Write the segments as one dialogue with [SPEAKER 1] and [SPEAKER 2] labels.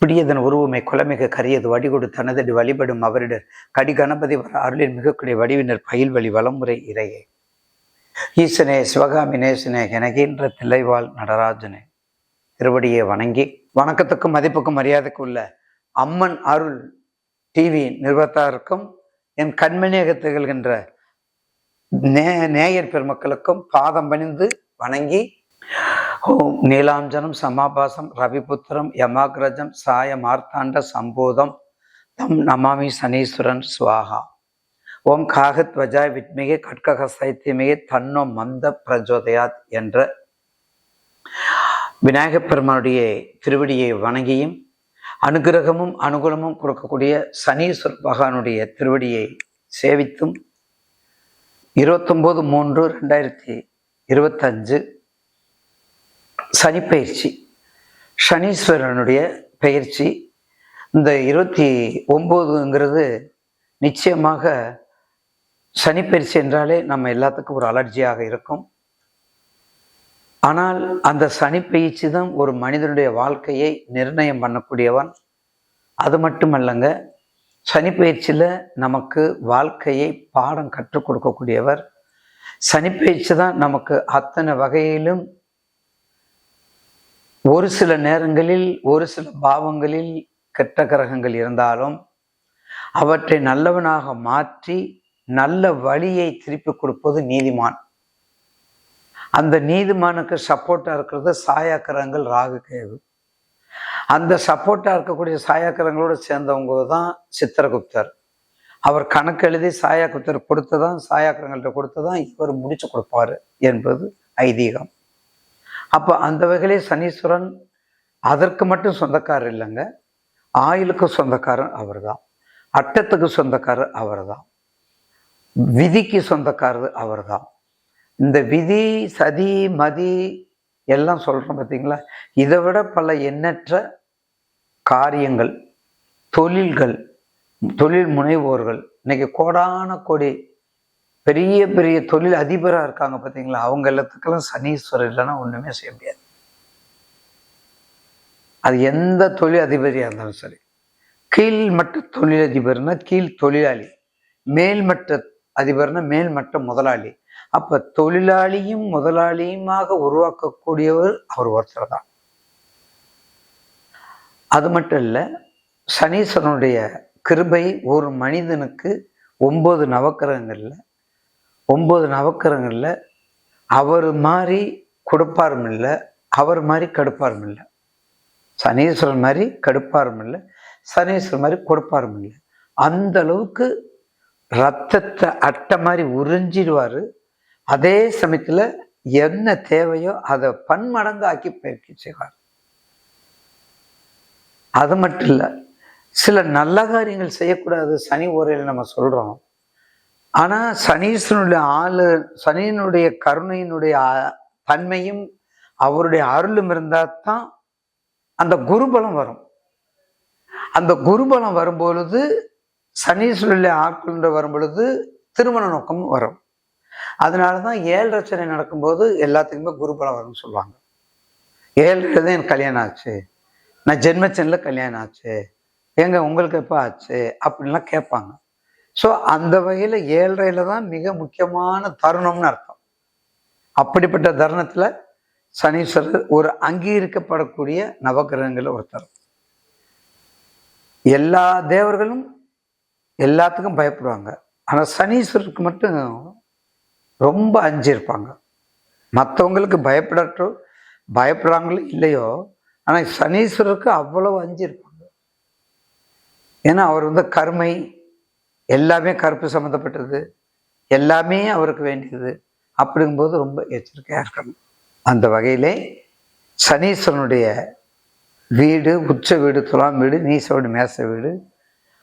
[SPEAKER 1] கொடியதன் உருவமை குலமிக கரியது வடிகொடு தனதடி வழிபடும் அவரிடர் கடி கணபதி வர அருளின் மிகக்கூடிய வடிவினர் பயில் வழி வளமுறை இறையே ஈசனே சிவகாமி நேசனே எனகின்ற தில்லைவாழ் நடராஜனே திருவடியை வணங்கி வணக்கத்துக்கும் மதிப்புக்கும் மரியாதைக்கும் உள்ள அம்மன் அருள் டிவி நிறுவனத்தாருக்கும் என் கண்மணியாக திகழ்கின்ற நேயர் பெருமக்களுக்கும் பாதம் பணிந்து வணங்கி ஓம் நீலாஞ்சனம் சமாபாசம் ரவிபுத்திரம் யமாகிரஜம் சாய மார்த்தாண்ட சம்போதம் தம் நமாமி சனீஸ்வரன் சுவாகா ஓம் காகத்வஜாய் வித்மிகை கட்கக சைத்தியமிகை தன்னோ மந்த பிரஜோதயாத் என்ற விநாயகப் பெருமானுடைய திருவடியை வணங்கியும் அனுகிரகமும் அனுகூலமும் கொடுக்கக்கூடிய சனீஸ்வர பகவானுடைய திருவடியை சேவித்தும் 29/3/2025 சனிப்பயிற்சி சனீஸ்வரனுடைய பயிற்சி. இந்த 29ங்கிறது நிச்சயமாக சனிப்பயிற்சி என்றாலே நம்ம எல்லாத்துக்கும் ஒரு அலர்ஜியாக இருக்கும். ஆனால் அந்த சனிப்பயிற்சி தான் ஒரு மனிதனுடைய வாழ்க்கையை நிர்ணயம் பண்ணக்கூடியவன். அது மட்டுமல்லங்க, சனிப்பயிற்சியில் நமக்கு வாழ்க்கையை பாடம் கற்றுக் கொடுக்கக்கூடியவர். சனிப்பயிற்சி தான் நமக்கு அத்தனை வகையிலும் ஒரு சில நேரங்களில் ஒரு சில பாவங்களில் கெட்ட கிரகங்கள் இருந்தாலும் அவற்றை நல்லவனாக மாற்றி நல்ல வழியை திருப்பி கொடுப்பது நீதிமான். அந்த நீதிமானுக்கு சப்போர்ட்டா இருக்கிறது சாயாக்கிரகங்கள் ராகு கேது. அந்த சப்போர்ட்டா இருக்கக்கூடிய சாயாக்கிரகங்களோடு சேர்ந்தவங்க தான் சித்திரகுப்தர். அவர் கணக்கு எழுதி சாயாகுப்தர் கொடுத்ததான் சாயாக்கிரகங்கள்ட்ட கொடுத்ததான் இவர் முடிச்சு கொடுப்பாரு என்பது ஐதீகம். அப்போ அந்த வகையிலே சனீஸ்வரன் அதற்கு மட்டும் சொந்தக்காரர் இல்லைங்க, ஆயுளுக்கு சொந்தக்காரர் அவர் தான், அட்டத்துக்கு சொந்தக்காரர் அவர் தான், விதிக்கு சொந்தக்காரர் அவர் தான். இந்த விதி சதி மதி எல்லாம் சொல்கிறோம் பார்த்தீங்களா, இதை விட பல எண்ணற்ற காரியங்கள், தொழில்கள், தொழில் முனைவோர்கள் இன்னைக்கு கோடான கோடி பெரிய பெரிய தொழில் அதிபராக இருக்காங்க பார்த்தீங்களா, அவங்க எல்லாத்துக்கெல்லாம் சனீஸ்வரர் இல்லைன்னா ஒன்றுமே செய்ய முடியாது. அது எந்த தொழில் அதிபதியாக இருந்தாலும் சரி. கீழ்மட்ட தொழிலதிபர்னா கீழ் தொழிலாளி, மேல்மட்ட அதிபர்னா மேல்மட்ட முதலாளி. அப்போ தொழிலாளியும் முதலாளியுமாக உருவாக்கக்கூடியவர் அவர் ஒருத்தர் தான். அது மட்டும் இல்லை, சனீஸ்வரனுடைய கிருபை ஒரு மனிதனுக்கு 9 நவக்கிரகங்களில் அவர் மாதிரி கொடுப்பாரும் இல்லை, அவர் மாதிரி கடுப்பாரும் இல்லை. சனீஸ்வரன் மாதிரி கடுப்பாரும் இல்லை, சனீஸ்வரன் மாதிரி கொடுப்பாரும் இல்லை. அந்த அளவுக்கு ரத்தத்தை அட்டை மாதிரி உறிஞ்சிடுவார். அதே சமயத்தில் என்ன தேவையோ அதை பன்மடங்கு ஆக்கி பயிற்சி செய்வார். அது மட்டும் இல்லை, சில நல்ல காரியங்கள் செய்யக்கூடாது சனி ஓரையில் நம்ம சொல்கிறோம். ஆனால் சனியினுடைய கருணையினுடைய தன்மையும் அவருடைய அருளும் இருந்தால் தான் அந்த குருபலம் வரும். அந்த குருபலம் வரும்பொழுது சனீஸ்வரனுடைய ஆட்கள் வரும் பொழுது திருமண நோக்கம் வரும். அதனால தான் 7 சனி நடக்கும்போது எல்லாத்துக்குமே குருபலம் வரும்னு சொல்லுவாங்க. 7 தான் எனக்கு கல்யாணம் ஆச்சு, நான் ஜென்மச்சனில் கல்யாணம் ஆச்சு, ஏங்க உங்களுக்கு எப்போ ஆச்சு அப்படின்லாம் கேட்பாங்க. ஸோ அந்த வகையில் 7 தான் மிக முக்கியமான தருணம்னு அர்த்தம். அப்படிப்பட்ட தருணத்தில் சனீஸ்வரர் ஒரு அங்கீகரிக்கப்படக்கூடிய நவகிரகங்களில் ஒருத்தர். எல்லா தேவர்களும் எல்லாத்துக்கும் பயப்படுவாங்க, ஆனால் சனீஸ்வரருக்கு மட்டும் ரொம்ப அஞ்சிருப்பாங்க. மற்றவங்களுக்கு பயப்படுறாங்களோ இல்லையோ, ஆனால் சனீஸ்வரருக்கு அவ்வளவு அஞ்சிருப்பாங்க. ஏன்னா அவர் கருமை, எல்லாமே கருப்பு சம்மந்தப்பட்டது, எல்லாமே அவருக்கு வேண்டியது. அப்படிங்கும்போது ரொம்ப எச்சரிக்கையாக இருக்கணும். அந்த வகையிலே சனீஸ்வரனுடைய வீடு உச்ச வீடு துலாம் வீடு, நீச வீடு மேச வீடு,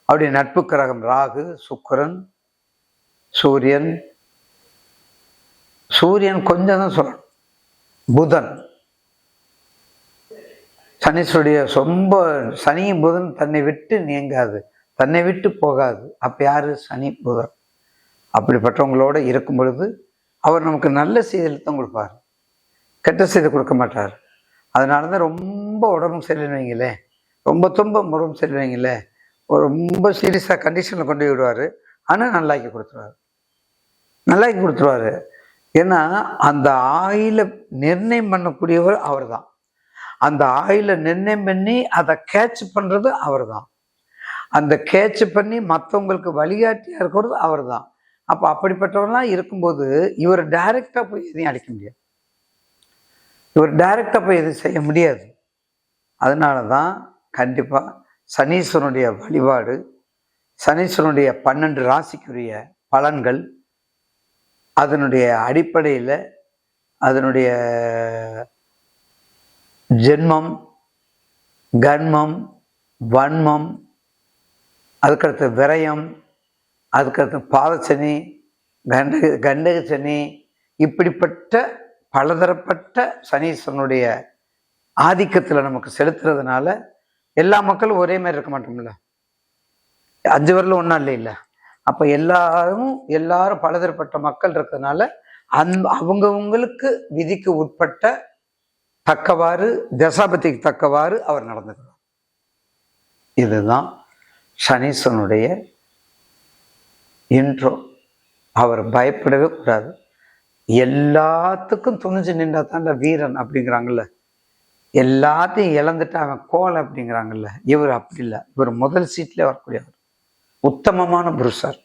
[SPEAKER 1] அவருடைய நட்பு கிரகம் ராகு, சுக்கிரன், சூரியன் கொஞ்சம் தான் சொல்லணும், புதன். சனீஸ்வருடைய ரொம்ப சனியும் புதன் தன்னை விட்டு நீங்காது, தன்னை விட்டு போகாது. அப்போ யாரு? சனி புதன். அப்படிப்பட்டவங்களோட இருக்கும் பொழுது அவர் நமக்கு நல்ல செய்தியில் தான் கொடுப்பார், கெட்ட செய்தி கொடுக்க மாட்டார். அதனால தான் ரொம்ப உடம்பு சரியில்லைன்னு வைங்களேன், ரொம்ப ரொம்ப சரிவீங்களே, ஒரு ரொம்ப சீரியஸாக கண்டிஷனில் கொண்டு போய் விடுவார். ஆனால் நல்லாக்கி கொடுத்துருவாரு. ஏன்னா அந்த ஆயில நிர்ணயம் பண்ணக்கூடியவர் அவர் தான். அந்த ஆயில நிர்ணயம் பண்ணி அதை கேட்ச் பண்றது அவர் தான். அந்த கேட்ச் பண்ணி மற்றவங்களுக்கு வழிகாட்டியா இருக்கிறது அவர் தான். அப்போ அப்படிப்பட்டவரெல்லாம் இருக்கும்போது இவர் டைரக்டா போய் எதையும் அடிக்க முடியாது. இவர் டைரக்டா போய் எதுவும் செய்ய முடியாது. அதனால தான் கண்டிப்பா சனீஸ்வரனுடைய வழிபாடு, சனீஸ்வரனுடைய 12 ராசிக்குரிய பலன்கள், அதனுடைய அடிப்படையில் அதனுடைய ஜென்மம், கன்மம், வன்மம், அதுக்கடுத்து விரயம், அதுக்கடுத்து பாதச்சனி, கண்டக சனி, இப்படிப்பட்ட பலதரப்பட்ட சனீஸ்வரனுடைய ஆதிக்கத்தில் நமக்கு செலுத்துறதுனால எல்லா மக்களும் ஒரே மாதிரி இருக்க மாட்டோம்ல. 5 வரலும் ஒன்றும் இல்லை. அப்போ எல்லாரும் பலதரப்பட்ட மக்கள் இருக்கிறதுனால அவங்கவுங்களுக்கு விதிக்கு உட்பட்ட தக்கவாறு, தசாபதிக்கு தக்கவாறு அவர் நடந்துக்கிறார். இதுதான் சனீஸ்வரனுடைய இன்ட்ரோ. அவர் பயப்படவே கூடாது. எல்லாத்துக்கும் துணிஞ்சு நின்றா தாண்ட வீரன் அப்படிங்கிறாங்கல்ல, எல்லாத்தையும் இழந்துட்டு அவன் கோல் அப்படிங்கிறாங்கல்ல, இவர் அப்படி இல்லை. இவர் முதல் சீட்ல வரக்கூடியவர். உத்தமமான புருஷர்.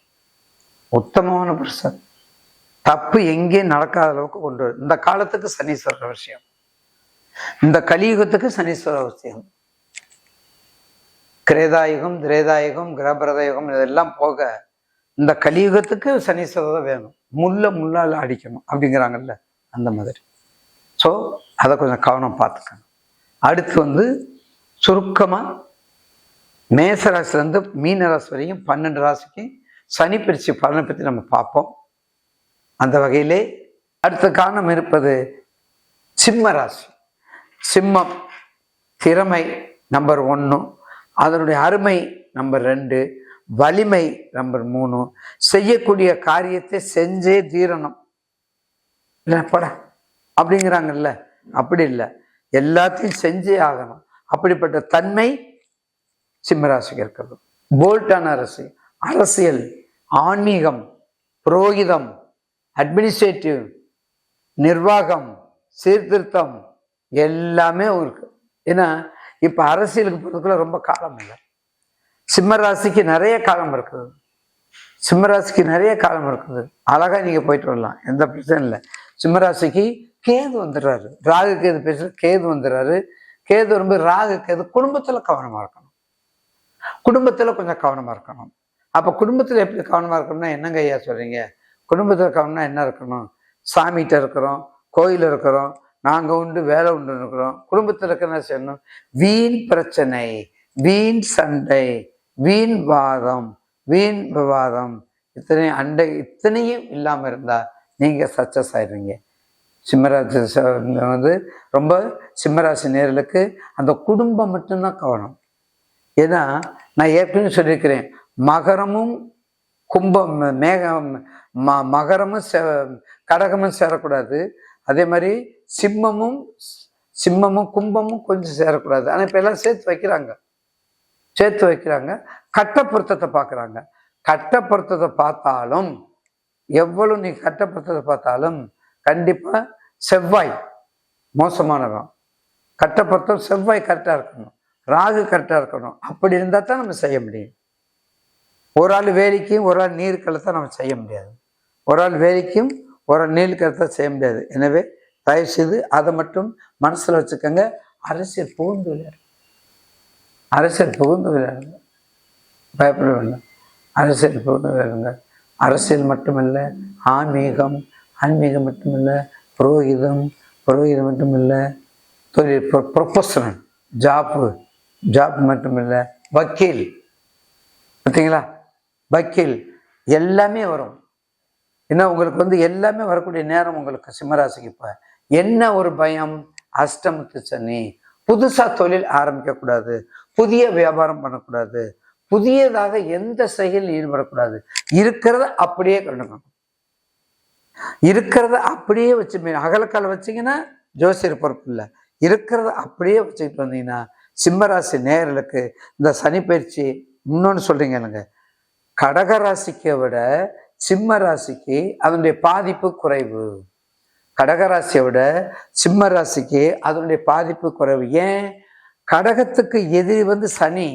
[SPEAKER 1] தப்பு எங்கேயும் நடக்காத அளவுக்கு கொண்டு வரும். இந்த காலத்துக்கு சனீஸ்வரர் அவசியம், இந்த கலியுகத்துக்கு சனீஸ்வரர் அவசியம். கிரேதாயுகம், திரேதாயுகம், கிரபரதயுகம் இதெல்லாம் போக இந்த கலியுகத்துக்கு சனீஸ்வரர் வேணும். முள்ளால் அடிக்கணும் அப்படிங்கிறாங்கல்ல, அந்த மாதிரி. ஸோ அதை கொஞ்சம் கவனம் பார்த்துக்கணும். அடுத்து சுருக்கமாக மேசராசிலேருந்து மீனராசி வரையும் 12 ராசிக்கு சனி பிரிச்சு பலனை பற்றி நம்ம பார்ப்போம். அந்த வகையிலே அடுத்த காரணம் இருப்பது சிம்ம ராசி. சிம்மம் திறமை நம்பர் 1, அதனுடைய அருமை நம்பர் 2, வலிமை நம்பர் 3. செய்யக்கூடிய காரியத்தை செஞ்சே தீரணும் இல்லைப்பட அப்படிங்கிறாங்கல்ல, அப்படி இல்லை, எல்லாத்தையும் செஞ்சே ஆகணும். அப்படிப்பட்ட தன்மை சிம்மராசிக்கு இருக்கிறது. போல்டான அரசியல், ஆன்மீகம், புரோகிதம், அட்மினிஸ்ட்ரேட்டிவ், நிர்வாகம், சீர்திருத்தம் எல்லாமே இருக்கு. ஏன்னா இப்ப அரசியலுக்கு போறதுக்குள்ள ரொம்ப காலம் இல்லை. சிம்மராசிக்கு நிறைய காலம் இருக்குது. அழகா நீங்க போயிட்டு வரலாம், எந்த பிரச்சனையும் இல்லை. சிம்மராசிக்கு கேது வந்துடுறாரு. ராகு கேது பேசுற கேது வந்துடுறாரு. கேது வரும்போது ராகு கேது குடும்பத்துல கவனமா இருக்கணும். கொஞ்சம் கவனமா இருக்கணும். அப்ப குடும்பத்துல எப்படி கவனமா இருக்கணும்னா என்னங்க ஐயா சொல்றீங்க? குடும்பத்துல கவனம்னா என்ன இருக்கணும்? சாமிகிட்ட இருக்கிறோம், கோயில் இருக்கிறோம், நாங்க உண்டு வேலை உண்டு இருக்கிறோம். குடும்பத்தில் இருக்கிற செய்யணும், வீண் பிரச்சனை, வீண் சண்டை, வீண் வாதம், வீண் விவாதம், இத்தனையும் இல்லாம இருந்தா நீங்க சக்சஸ் ஆயிடுவீங்க. சிம்மராசி ரொம்ப சிம்மராசி நேர்களுக்கு அந்த குடும்பம் மட்டும்தான் கவனம். ஏன்னா நான் ஏற்கனவே சொல்லியிருக்கிறேன், மகரமும் கும்பம் மகரமும் கடகமும் சேரக்கூடாது. அதே மாதிரி சிம்மமும் கும்பமும் கொஞ்சம் சேரக்கூடாது. ஆனா இப்ப எல்லாம் சேர்த்து வைக்கிறாங்க. கட்ட பொருத்தத்தை பார்க்குறாங்க. கட்ட பொருத்தத்தை பார்த்தாலும் எவ்வளவு நீ கட்ட பொருத்தத்தை பார்த்தாலும் கண்டிப்பா செவ்வாய் மோசமானவன். கட்ட பொருத்தம் செவ்வாய் கரெக்டா இருக்கணும், ராகு கரெக்டா இருக்கணும். அப்படி இருந்தா தான் நம்ம செய்ய முடியும். ஒரு ஆள் வேலைக்கும் ஒரு ஆள் நீர் கலத்தை நம்ம செய்ய முடியாது. ஒரு ஆள் வேலைக்கும் ஒரு ஆள் நீர் கலத்தை செய்ய முடியாது. எனவே தயவு செய்து அதை மட்டும் மனசுல வச்சுக்கோங்க. அரசியல் புகுந்து விளையாடுங்க, பயப்பட வேண்டாம். அரசியல் புகுந்து விளையாடுங்க. அரசியல் மட்டுமல்ல, ஆன்மீகம் மட்டுமல்ல, புரோகிதம் மட்டுமில்லை, தொழில் ப்ரொஃபஷனல் ஜாப் மட்டுமில்லை, வக்கீல் பார்த்தீங்களா, வக்கீல் எல்லாமே வரும். ஏன்னா உங்களுக்கு எல்லாமே வரக்கூடிய நேரம் உங்களுக்கு சிம்மராசிக்கு. இப்ப என்ன ஒரு பயம்? அஷ்டமத்து சனி. புதுசா தொழில் ஆரம்பிக்க கூடாது, புதிய வியாபாரம் பண்ணக்கூடாது, புதியதாக எந்த செயலில் ஈடுபடக்கூடாது. இருக்கிறத அப்படியே கண்டுக்கணும். இருக்கிறத அப்படியே வச்சு அகலக்கால வச்சிங்கன்னா ஜோசியர் பொறுப்பு இல்லை. இருக்கிறத அப்படியே வச்சுக்கிட்டு வந்தீங்கன்னா சிம்மராசி நேயர்களுக்கு இந்த சனி பயிற்சி இன்னொன்னு சொல்றீங்க இல்லைங்க, கடகராசிக்கை விட சிம்ம ராசிக்கு அதனுடைய பாதிப்பு குறைவு. கடகராசியை விட சிம்ம ராசிக்கு அதனுடைய பாதிப்பு குறைவு. ஏன்? கடகத்துக்கு எதிரி சனி,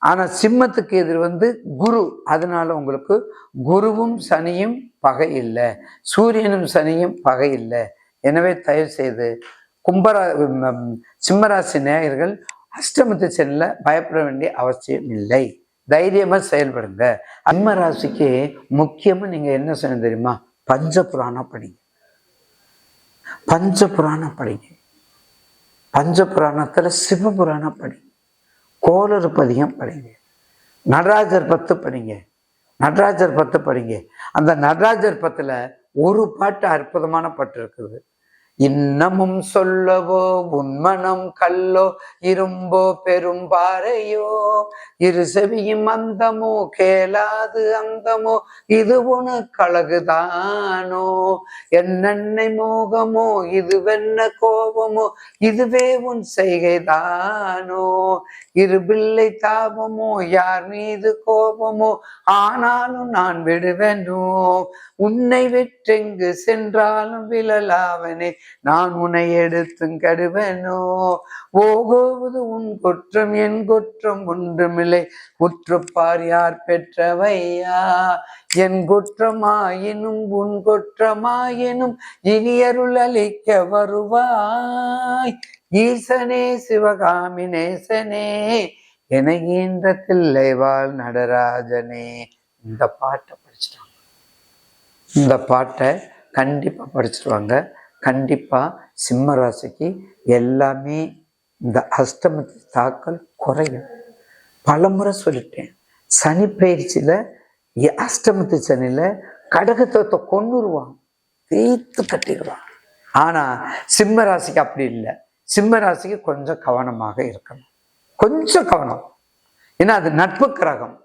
[SPEAKER 1] ஆனா சிம்மத்துக்கு எதிரி குரு. அதனால உங்களுக்கு குருவும் சனியும் பகை இல்லை, சூரியனும் சனியும் பகை இல்லை. எனவே தயவு செய்து சிம்மராசி நேயர்கள் அஷ்டமத்து சனியில பயப்பட வேண்டிய அவசியம் இல்லை. தைரியமா செயல்படுங்க. சிம்ம ராசிக்கு முக்கியமா நீங்க என்ன செய்யணும் தெரியுமா? பஞ்ச புராணம் படிங்க. பஞ்ச புராணம் படிங்க. பஞ்ச புராணத்துல சிவபுராணம் படிங்க. கோளறு பதிகம் படிங்க. நடராஜர் 10 படிங்க. நடராஜர் 10 படிங்க. அந்த நடராஜர் 10ல ஒரு பாட்டு அற்புதமான பாட்டு இருக்குது. இன்னமும் சொல்லவோ உன்மனம் கல்லோ இரும்போ பெரும்பாறையோ இரு செவியும் அந்தமோ கேளாது அந்தமோ இது உனக்கு அழகுதானோ என்னென்னை மோகமோ இது வெண்ண கோபமோ இதுவே உன் செய்கைதானோ இரு பிள்ளை தாபமோ யார் மீது கோபமோ ஆனாலும் நான் விடுவேனோ உன்னை விட்டெங்கு சென்றாலும் விழலாவனே நான் உன்னை எடுத்தும் கடுவேனோ ஓகோவது உன் குற்றம் என் குற்றம் ஒன்றுமில்லை குற்றப்பார் யார் பெற்றவையா என் குற்றமாயினும் உன் குற்றமாயினும் இனியருள் அளிக்க வருவாய் ஈசனே சிவகாமி நேசனே எனகின்ற தில்லைவாழ் நடராஜனே. இந்த பாட்டை படிச்சுட்டாங்க. இந்த பாட்டை கண்டிப்பா படிச்சுட்டு கண்டிப்பா சிம்ம ராசிக்கு எல்லாமே இந்த அஷ்டமத்து தாக்கல் குறையும். பலமுறை சொல்லிட்டேன், சனி பயிற்சியில அஷ்டமத்து சனியில கடகத்தை கொன்னுருவான், தேய்த்து கட்டிடுவான். ஆனா சிம்ம ராசிக்கு அப்படி இல்லை. சிம்ம ராசிக்கு கொஞ்சம் கவனமாக இருக்கணும், கொஞ்சம் கவனம். ஏன்னா அது நட்பு கிரகம்.